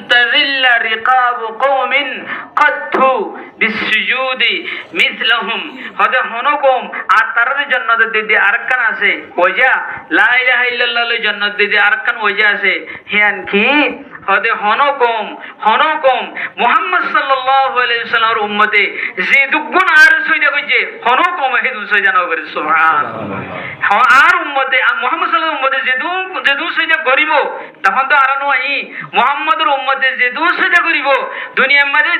تذل رقاب قوم قدوا بالسجود مثلهم হদে হনকম আর তার জান্নাত দিদি আরকান আছে ওজা লা ইলাহা ইল্লাল্লাহ জান্নাত দিদি আরকান ওজা আছে হিয়ান কি হদে হনকম মুহাম্মদ সাল্লাল্লাহু আলাইহি ওয়াসাল্লামের উম্মতে যে দুগুণ আর সইদা কইছে হনকম হে দুসই জানাও করে সুবহানাল্লাহ আর উম্মতে মুহাম্মদ সাল্লাল্লাহু উম্মতে যে দু সইদা করিব তখন তো আর নয় মুহাম্মদের উম্মতে যে দু সইদা করিব দুনিয়ার মাঝে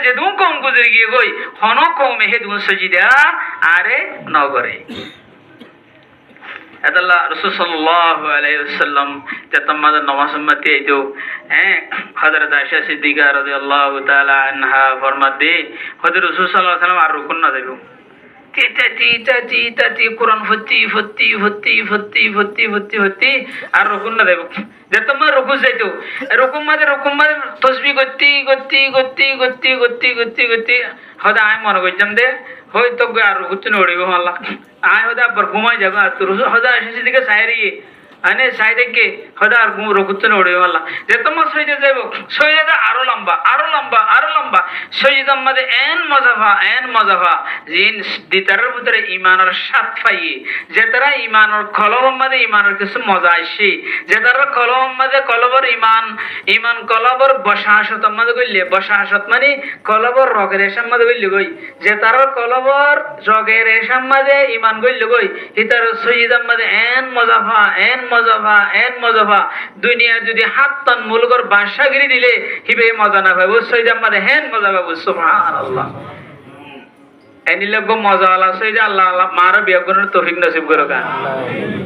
যে দু কম গুজরে গিয়ে গই হনকম হে দু সজিদা আরে নগরে আল্লাহ রাসূল সাল্লাল্লাহু আলাইহি ওয়াসাল্লাম তেতম্মাদের নামাজ উম্মতি আইতো হযরত আয়েশা সিদ্দিকা রাদিয়াল্লাহু তাআলা আনহা ফরমাতে হযরত রাসূল সাল্লাল্লাহু আলাইহি ওয়াসাল্লাম আর রুকুন না দেব তি কোরআন ফতি আর রুকুন না দেব যেতম্মা রুকু যাইতো রুকুম মাঝে তাসবিহ গতি হদা আয় মনে করতাম দে হয়তো আর রুকুতে নড়িব আল্লাহ আয় হদা আবার ঘুমাই যাব আর তোর হদা এসেছি দিকে সাইরি আনে সাই দেখে হদা আর রুকুতে নড়িব আল্লাহ যেতম্মা সইজা যাইব সইজা আরো লম্বা সইজার মাঝে এন মজাফা জিন দিতারের ভিতরে ইমানের স্বাদ পাইয়ে যে তারা ইমানের কলবের মাঝে ইমানের কিছু মজা আসে যে তারা কলবের মাঝে কলবর ইমান কলবর বসাহত মাঝে গইলে বসাহত মানে কলবর রগের এসার মাঝে গইলে গই যে তারা কলবর রগের এসার মাঝে ইমান গইলে গই হিতার সইজার মাঝে এন মজাফা দুনিয়া যদি হাত টান মুলগর বাদশাগিরি দিলে হিবে মজা না পাবো সইজার মাঝে হেন মজা পাবো সুবহানাল্লাহ এনিলগো মজা আলা সইজা আল্লাহ মার বিয়াগুনের তৌফিক নসিব করুক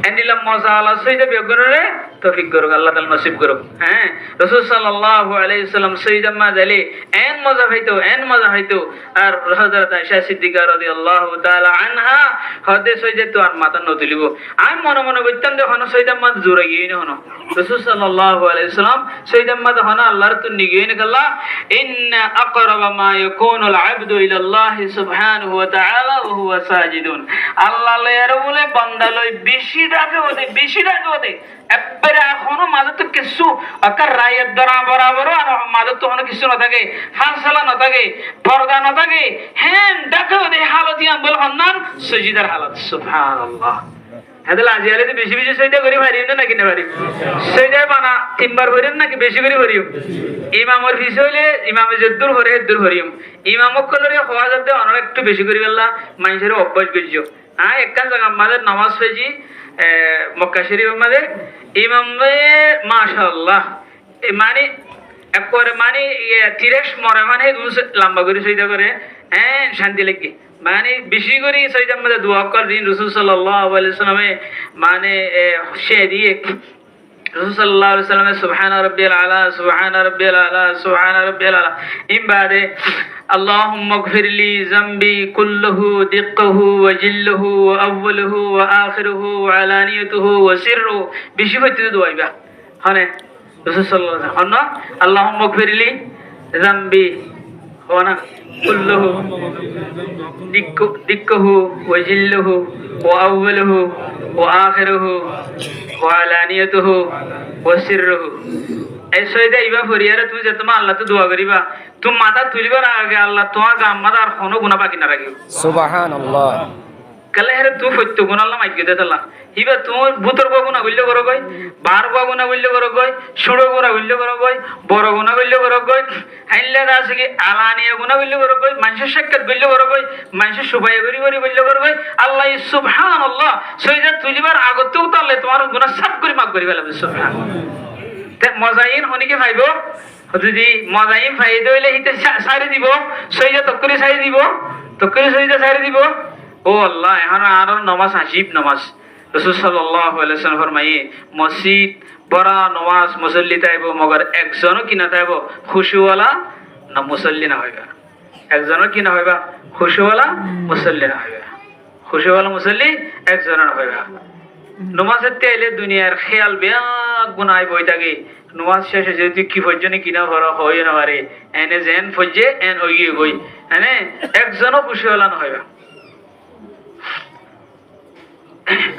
এনিলা মজা আলা সইজা বিয়াগুনের তৌফিক করুক আল্লাহ তাআলা নসিব করুক রাসূল সাল্লাল্লাহু আলাইহি ওয়াসাল্লাম সইজা মাজালে এন মজা হইতো আর হযরত আয়েশা সিদ্দিকা রাদিয়াল্লাহু তাআলা আনহা হদে সইজা তো আর মাথা নতুলিব আমি মনে কইতাম যে হন সইজা মাদ জোরে গিয়ে না হন রাসূল সাল্লাল্লাহু আলাইহি ওয়াসাল্লাম সইজা মাদ হন আল্লাহর তো নিগিয়ে না আল্লাহ ইন্না আকরাবা মা ইয়াকুনুল আবদু ইলাল্লাহি সুবহানাহু ওয়া তাআলা ওয়া হুয়া সাজিদুন আল্লাহ এর বলে বান্দা লই বেশি ডাকে ওদে একবারে এখনো মাঝে তো কিছু আকার রায়ের দ্বারা বরাবর আর মাঝে তো কিছু না থাকে ফাঁসলা না থাকে পর্দা না থাকে ডাকে ওদে হালত ইয়াম বল হন্নান সুজিদার হালত সুবহানাল্লাহ হেদলা আজিয়ালে বেশি সইদা করি পারিম না নাকি না পারি সইদা বানা তিনবার করেন নাকি বেশি করে করিম ইমামের ফিস হইলে ইমামে যদ্দুর হরে হেদ্দুর হরিম ইমামক কলরে হওয়া যাতে অনেক একটু বেশি করি গেলা মানুষের অভ্যাস করছো একখান জায়গা আমাদের নামাজ পেয়েছি মক্কা শরীফের মাঝে ইমামে মাশাআল্লাহ মানে একবারে মানে 30 মরে মানে লম্বা করে সইদা করে শান্তি লাগে মানে বেশি করে সইদার মধ্যে দোয়া করেন রাসূল সাল্লাল্লাহু আলাইহি ওয়াসাল্লামে মানে সে দিয়ে রাসূল সাল্লাল্লাহু আলাইহি ওয়াসাল্লামে সুবহানা রাব্বিয়াল আলা ইমবাদে আল্লাহুম্মা গফিরলি যামবি কুল্লুহু দিক্কুহু ওয়া জিল্লুহু ওয়া আউওয়ালুহু ওয়া আখিরুহু ওয়া আলানিয়াতুহু ওয়া সিররুহু বেশি হইতে দোয়াইবা হনে রাসূল সাল্লাল্লাহু আলাইহি ওয়াসাল্লাম আল্লাহুম্মা গফিরলি যামবি হনা কুল্লুহু দিক্কুহু ওয়া জিল্লুহু ওয়া আউওয়ালুহু ওয়া আখিরুহু ওয়া আলানিয়াতুহু ওয়া সিররুহু এই সইদা ইবা ফরিয়ারে তুমি যে তোমার আল্লাহ তো দোয়া করিবা তুমি মাথা তুলিবার আগে আল্লাহ তোমার গাম্মাদ আর কোনো গুনাহ বাকি না রাখিও সুবহানাল্লাহ কালে হেরে তুই ফত্য গুণ আল্লাহ মাইকে দেতাল্লাহ হিবা তোমার ভূতর গুণা বললে করো গই বার গুণা বললে করো গই সুড়ো গুণা বললে করো গই বড় গুণা বললে করো গই হাইলে আছে কি আলানিয়া গুণা বললে করো গই মানুষের সাক্ষাৎ বললে করো গই মানুষের সুবাই করি বললে করো গই আল্লাহ সুবহানাল্লাহ সইজা তুলিবার আগতেও তাহলে তোমার গুণা সাফ করে মাফ করি ফেলাবে সুবহানাল্লাহ মজাইন হনিকে ভাইব যদি মজাইন ফাইদা হইলে হিতে সারি দিব সইজা তকরি সারি দিব তকরি সইজা সারি দিব ও আল্লাহ এখন আর নামাজ আজীব নামাজ রাসূল সাল্লাল্লাহু আলাইহি ওয়াসাল্লাম ফরমায়ে মসজিদ বড় নামাজ মুসল্লি তাইব মগর একজনও কি না তাইব খুশুওয়ালা না মুসল্লি না হইবা একজনও কি না হইবা খুশুওয়ালা মুসল্লি না হইবা খুশুওয়ালা মুসল্লি একজন না হইবা নামাজের তেলে দুনিয়ার খেয়াল বেয়া গুনাহ বই থাকে নামাজ শেষে যদি কি পর্যন্ত কিনা ভরা হয় না পারে এনে যেন ফজে এন হইয়ে গই এনে একজনও খুশুওয়ালা না হইবা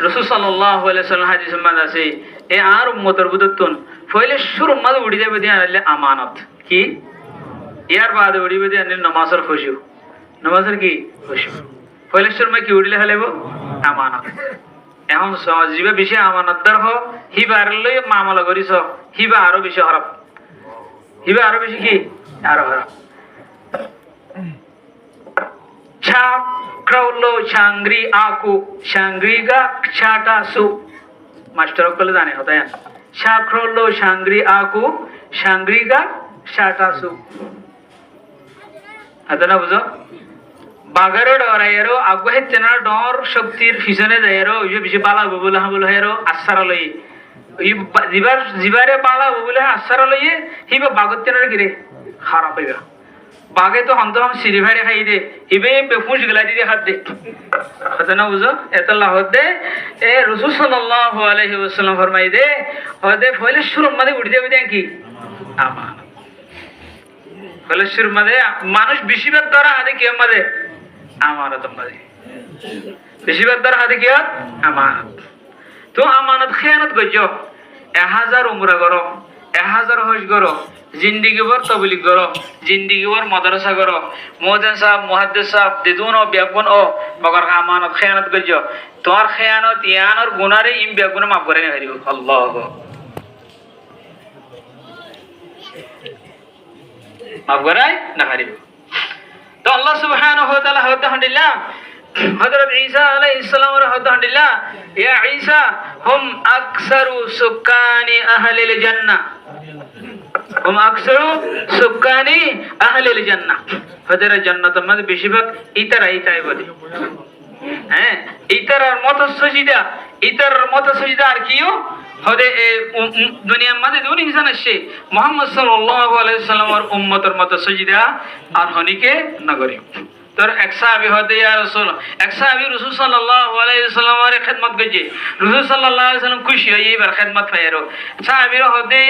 রাসূল সাল্লাল্লাহু আলাইহি ওয়াসাল্লাম হাদিসে মান আছে এ আর উম্মতের বুদতুন পয়লে শুরু মাঝে উড়ি যাবে দিয়ে আনলে আমানত কি ইয়ার বাদে উড়িবে দিয়ে আনলে নমাজের খুশি নমাজের কি খুশি পয়লে শুরু কি উড়িলে হলে আমানত এখন যিবা বেশি আমানতদার হ হিবা আর লই মামলা করিস হিবা আরো বেশি হরপ হিবা আরো বেশি কি আরো হরপ Chakraulo Changri Aku Changriga Chata Su master কলে জানে হতো Chakraulo Changri Aku Changriga Chata Su আদনা বুঝো বাগারে ডরাইরো আগু হেতে না ডর শক্তির পিছনে যাইরো ওই বেশি পালা বলে বলে হেরো আসার লই জিবারে পালা বলে আসার লইয়ে হিবা বাগতেনার গিরে খারাপ হইবা বাগে তো হন্ত হাম সিঁড়ি ভাড়ে খাই দে ইবে বেফুস গলা দিয়ে হাত দে কথা না বুঝো এত লাহত দে এ রাসূল সাল্লাল্লাহু আলাইহি ওয়াসাল্লাম ফরমাই দে হদে ফলে শুরু মাঝে উঠে যাবে দেন কি আমানত ফলে শুরু মাঝে মানুষ বেশিরভাগ ধরা হাতে কি মাঝে আমানত মাঝে বেশিরভাগ ধরা হাতে কি আমানত তো আমানত খেয়ানত গজ্জ 1000 উমরা করো 1000 হজ করো জিন্দিগি ভর তবলিগ করো জিন্দিগি ভর মাদ্রাসা করো মুয়াজ্জিন সাহেব মুহাদ্দিস সাহেব দিদুন ও বিয়াগুন ও মগর আমানত খেয়ানত গজ্জ তোর খেয়ানত ইয়ানর গুনারে ইম বিয়াগুন মাফ করে নে হারিব আল্লাহ মাফ করাই না হারিব তো আল্লাহ সুবহানাহু ওয়া তাআলা হতে হন্ডিল্লাহ হযরত ঈসা আলাইহিস সালামের হতে হন্ডিল্লাহ ইয়া ঈসা হুম আকসারু সুকানি আহলিল জান্নাহ হুম আকসারু সুকানি আহলিল জান্নাহ হযরত জান্নাতের মধ্যে বেশিরভাগ ইতারাই বলে হ্যাঁ ইতারার মত সজিদা আর কিও হদে দুনিয়ার মধ্যে দুই ইনসান আসে মুহাম্মদ সাল্লাল্লাহু আলাইহি সাল্লামের উম্মতের মত সজিদা আর হনিকে নগরী তোর এক সাহাবী হদে ইয়া রাসূল এক সাহাবী রাসূল সাল্লাল্লাহু আলাইহি সাল্লামের খিদমত গজে রাসূল সাল্লাল্লাহু আলাইহি সাল্লাম খুশি হই এবার খিদমত পাইরো সাহাবীর হদে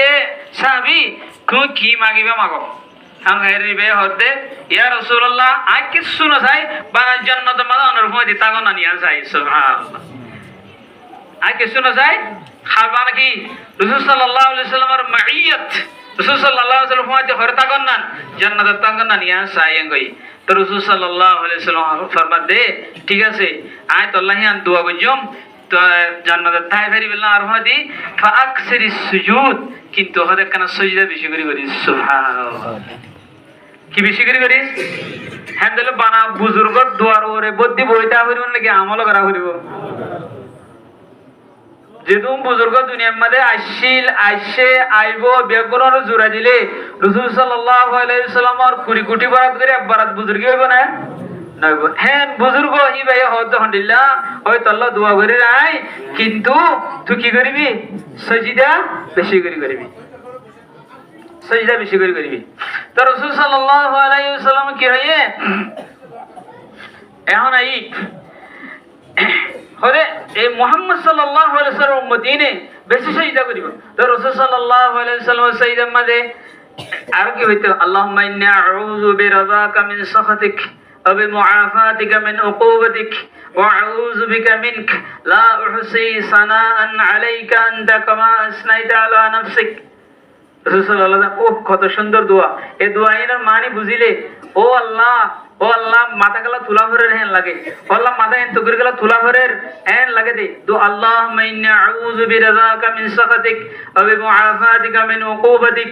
সাহাবী কোন কি মাগিবা মাগো हम हेरी बे होते या रसूलुल्लाह आ किस्सु न साई बाना जन्नत मा अनर हो दिता गन निया साई सुबहानाल्लाह आ किस्सु न साई खाबान की रसूल सल्लल्लाहु अलैहि वसल्लम माइयत रसूल सल्लल्लाहु अलैहि वसल्लम होते हरता गन जन्नत ता गन निया साई गई तो रसूल सल्लल्लाहु अलैहि वसल्लम फरमा दे ठीक আছে আয় তো আল্লাহ আন দোয়া গজম তো জান্নাত তাই ফেরি বিল্লাহ আর হদি ফাকসিরিস সুজুদ কিন্তু হদে কেন সজদা বেশি করে করি সুবহানাল্লাহ কি বেশি করে করিস হ্যান্ডেল বানা বুজুর্গ দুয়ার ওরে বদ্দি বইতা হইব নাকি আমল করা হইব যেদুম বুজুর্গ দুনিয়ার মধ্যে আইসে আইব বেগুনর জোড়া দিলে রাসূল সাল্লাল্লাহু আলাইহি ওয়াসাল্লামর কুড়ি কোটি বরাত করে একবারাত বুজুর্গ হইব না নইব হ্যাঁ বুজুর্গ হি ভাই হদ হন্ডিল্লাহ ওই আল্লাহ দোয়া করে রাই কিন্তু তুই কি করিবি সজিদা বেশি করে করবি সজদা বেশি করে করবি তো রাসূল সাল্লাল্লাহু আলাইহি ওয়াসাল্লাম কি হইয়ে এখন আই হরে এই মুহাম্মদ সাল্লাল্লাহু আলাইহি ওয়াসাল্লাম উম্মতিনে বেশি সজদা করিব তো রাসূল সাল্লাল্লাহু আলাইহি ওয়াসাল্লাম সজদা মাঝে আর কি হইতো আল্লাহুম্মা ইন্নী আউযু বিরাযাকা মিন সাখাতিক ওয়া বিমুআফাতিকা মিন উকুবাতিক ওয়া আউযু বিকা মিনক লা উহসি সানাআন আলাইকা আনতা কামা আসনাইতা আলা নাফসিক রাসূল সাল্লাল্লাহু আলাইহি ওয়াসাল্লাম ও কত সুন্দর দোয়া এই দোয়াইর মানে বুঝিলে ও আল্লাহ মাথা গলা তুলা ভরের হেন লাগে ও আল্লাহ মাথা এন তুগির গলা তুলা ভরের হেন লাগে দে দো আল্লাহুম্মা ইন্নী আউযু বিরাযাকা মিন সাখাতিক ওয়া বিমুআফাতিকা মিন উকুবাতিক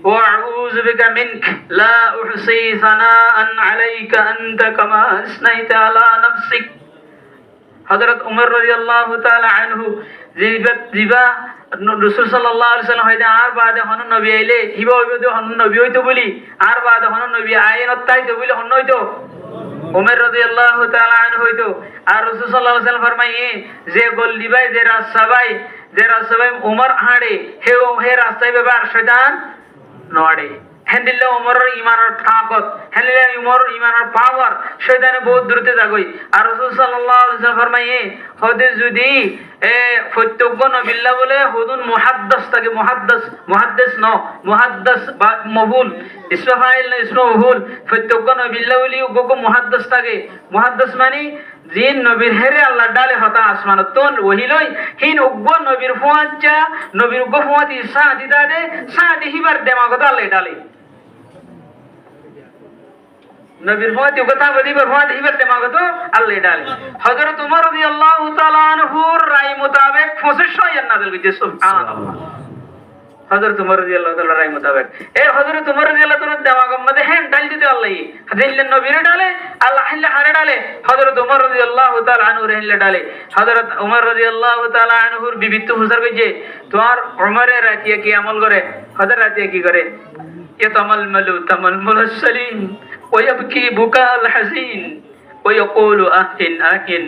ওয়া আউযু বিকা মিনক লা উহসি সানাআন আলাইকা আনতা কামা আসনাইতা আলা নাফসিক হযরত উমর রাদিয়াল্লাহু তাআলা আনহু জিবা রাসূল সাল্লাল্লাহু আলাইহি ওয়াসাল্লাম হইতে আর বাদে হন নবী আইলে হিবা হইতো হন নবী হইতো বলি আর বাদে হন নবী আইন তাইতো বলি হন হইতো উমর রাদিয়াল্লাহু তাআলা আনহু হইতো আর রাসূল সাল্লাল্লাহু আলাইহি ওয়াসাল্লাম ফরমাই যে গলি ভাই যে রাসসাবাই উমর হাড়ে হে রাস্তায় ব্যবহার শয়তান নড়ে হ্যান্ডিলে উমরের ইমানের তাকত হ্যান্ডিলে উমরের ইমানের পাওয়ার শয়তানে বহুত দূরতে যাগই আর রাসূল সাল্লাল্লাহু আলাইহি ওয়াসাল্লাম ফরমাই হদে যদি ফত্যজ্ঞ নবিল্লাহ বলে হুদুন মুহাদ্দিস থাকে মুহাদ্দিস বা মবুল ইসমে ফাইল না ইসমে মবুল ফত্যজ্ঞ নবিল্লাহ বলি গোগো মুহাদ্দিস থাকে মুহাদ্দিস মানে জিন নবীর হেরে আল্লাহ ডালে হতা আসমানত তোন ওহিলই হিন উগ্গ নবীর ফুয়াচ্চা নবীর উগ্গ ফুয়াতি সাদি দাদে সাদি হিবার দেমাগত আল্লাহ ডালে নবীর ফুয়াতি কথা বদিবার ফুয়াতি হিবার দেমাগত আল্লাহ ডালে হযরত উমর রাদিয়াল্লাহু তাআলা আনহুর রায় মোতাবেক 2500 আয়াত নাযিল হইছে সুবহানাল্লাহ হযরত উমর রাদিয়াল্লাহু তাআলা রায় মোতাবেক এই হযরত উমর রাদিয়াল্লাহু তাআলা দেমাগের মধ্যে হ্যাঁ ডাল দিতে আল্লাহ দিল্লে নবীর ডালে আল্লাহ হিল্লা হারে ডালে হযরত উমর রাদিয়াল্লাহু তাআলা আনহু হিল্লা ডালে হযরত উমর রাদিয়াল্লাহু তাআলা আনহুর বিবিত্ব হুজুর কইছে তোমার উমরের রাতিয়া কি আমল করে হযরত রাতিয়া কি করে ইয়াতামালমালু তামালমুল সালিম ويبكي بكاء الحزين ويقول أهن أهن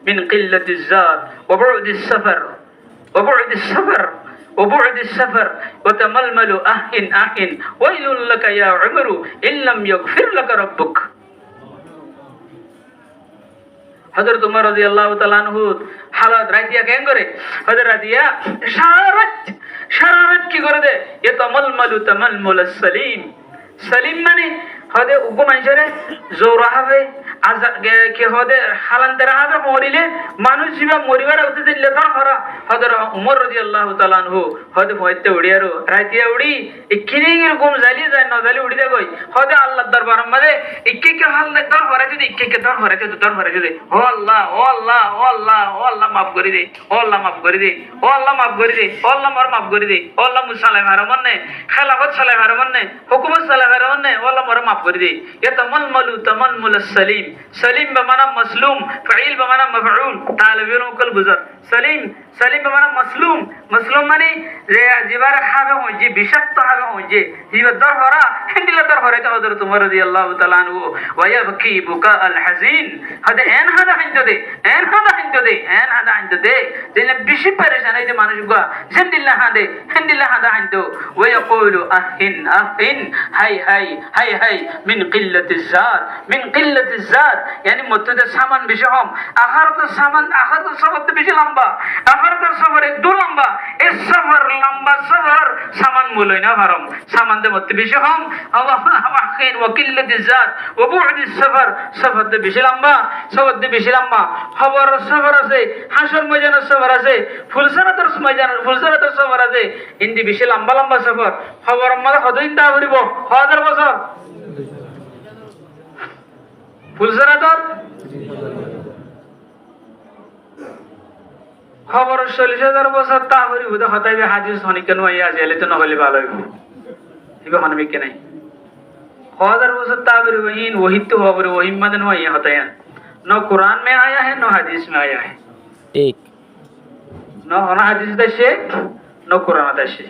من قلة الزاد وبعد السفر وبعد السفر وتململ أهن أهن ويل لك يا عمر إن لم يغفر لك ربك হযরত উমর রাদিয়াল্লাহু তাআলা আনহু হালাত রাতিয়া কেন করে হযরত রাতিয়া সারা রাত কি করে দে ইয়াতামালমালু তামালমুল সালিম সালিম মানে হদে উগ্র মানুষেরে জোরা হবে কে হদে হালান্তরা হবে মরিলে মানুষ জীবা মরিবার উঠে দিলে ধর হরা হদর উমর রাদিয়াল্লাহু তাআলা আনহু হদে ভয়তে উড়িয়ারো রাতিয়া উড়ি ইকিনি এরকম জালি যায় না জালি উড়ি দে কই হদে আল্লাহর দরবার মধ্যে ইকি কে হাল দর হরা যদি ইকি কে দর হরা যদি দর হরা যদি ও আল্লাহ ও আল্লাহ ও আল্লাহ ও আল্লাহ maaf করে দে ও আল্লাহ maaf করে দে ও আল্লাহ maaf করে দে ও আল্লাহ maaf করে দে ও আল্লাহ মুসালাম হারমনে খেলাফত সালাম হারমনে হুকুমত সালাম হারমনে ও আল্লাহ maaf করে দে ইয়াতামালমালু তামালমুল সালিম সালিম বমানা মাসলুম ফাইল বমানা মাফউল তালিবুল কল বুজার সালিম সালিম বমানা মাসলুম মাসলুম মানে যে জিবার হবে হইছে বিষাক্ত হবে হইছে জিবার দর হরা হিন্দিলা দর হরা তো হযরত উমর রাদিয়াল্লাহু তাআলা আনহু ওয়ায়াবকি বুকা আল হাজিন হদে এন হাদা হিন্দে এন হাদা হিন্দে যেন বেশি পরেশান হইছে মানুষ গো হিন্দিলা হাদা হিন্দো ওয়ায়াকুলু আহিন আহিন হাই হাই হাই হাই মিন কিল্লাতিজ জাত yani মধ্যে সামান বেশি কম আখারতের সফর বেশি লম্বা আখারতের সফর একটু লম্বা এই সফর লম্বা সফর সামান মূলই না ভারম সামান দে মধ্যে বেশি কম আখির ওয়াকিল্লাতিজ জাত ওয়া বু'দিস সফর দে বেশি লম্বা খবর সফর আছে হাসর ময়দানের সফর আছে ফুলসরাতের সফর আছে ইন্দি বেশি লম্বা সফর খবর মধ্যে কতদিন তা করিব 1000 বছর ফুলসরাতর খবর 40,000 বছর তা করিব তো হতাইবে হাদিস হনিকেন হইয়া জেলে তো নহলে ভালো হইব ইবে হনবে কি নাই 1000 বছর তা করিব ইন ওহিত হবে ওহি মদন হইয়া হতায়া न कुरान में आया है न हदीस में आया है ठीक न होना हदीस दशे न कुरान दशे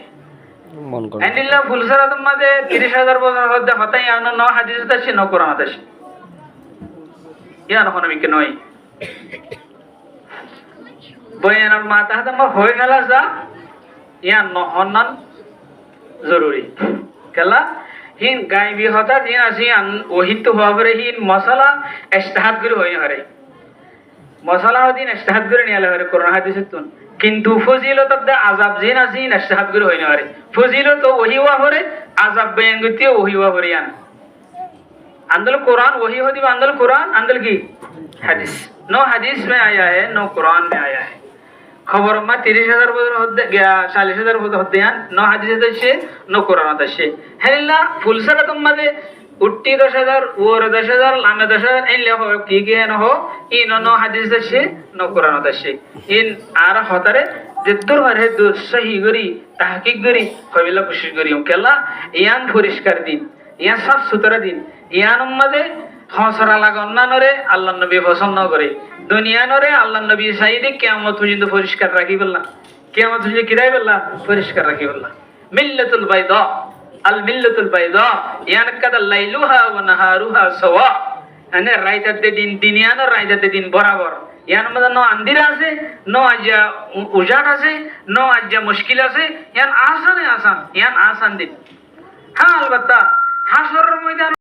मन कर एनिल्ला फुलसरात मध्ये 30,000 বছর হতে হতাই আনো ন হাদিস দশে ন কুরান দশে ইয়া ন হনা মিকে নয় বয়ানের মাথা হাতে আমার হয়ে গেল যা ইয়া ন হনন জরুরি কেলা হিন গায়বি হতা দিন আসি ওহিত হবরে হিন মশলা ইস্তেহাদ করে হই হরে মশলা দিন ইস্তেহাদ করে নিয়ালে হরে কোরআন হাদিস তুন কিন্তু ফজিলত দে আযাব জিন আসি ইস্তেহাদ করে হই হরে ফজিলত ওহি ওয়া হরে আযাব বেঙ্গতি ওহি ওয়া হরে আন अंदल कुरान वही होती है अंदल कुरान अंदल की हदीस नो हदीस में आया है नो कुरान में आया है खबर में 30,000 বছর হতে 40,000 বছর হতে আন নো হাদিস দশে নো কুরান দশে হেলা ফুলসরাত মধ্যে 10,000 ওর 10,000 লামে 10,000 এই লেহ কি কি ন হো ইন নো হাদিস দশে নো কুরান দশে ইন আর হতারে যে দূর হরে দূর সহি গরি তাহকিক গরি কবিলা কোশিশ গরি কেলা ইয়ান পরিষ্কার দিন ইয়া সাফ সুতরা দিন ইয়ান মধ্যে হসরা লাগন্নানরে আল্লাহ নবী পছন্দ করে দুনিয়ানরে আল্লাহ নবী সাইদে কিয়ামত পর্যন্ত পরিষ্কার রাখি বললাম কিয়ামত পর্যন্ত কিরাই বললাম পরিষ্কার রাখি বললাম মিল্লাতুল বাইদা আল মিল্লাতুল বাইদা ইয়ান কাদা লাইলুহা ওয়া নাহারুহা সাওয়া মানে রাইতাতে দিন দিনিয়ান রাইতাতে দিন বরাবর ইয়ান মধ্যে নো আন্দির আছে নো আজ্জা উজাট আছে নো আজ্জা মুশকিল আছে ইয়ান আসান দিন হ্যাঁ আলবাত্তা হাসরের ময়দান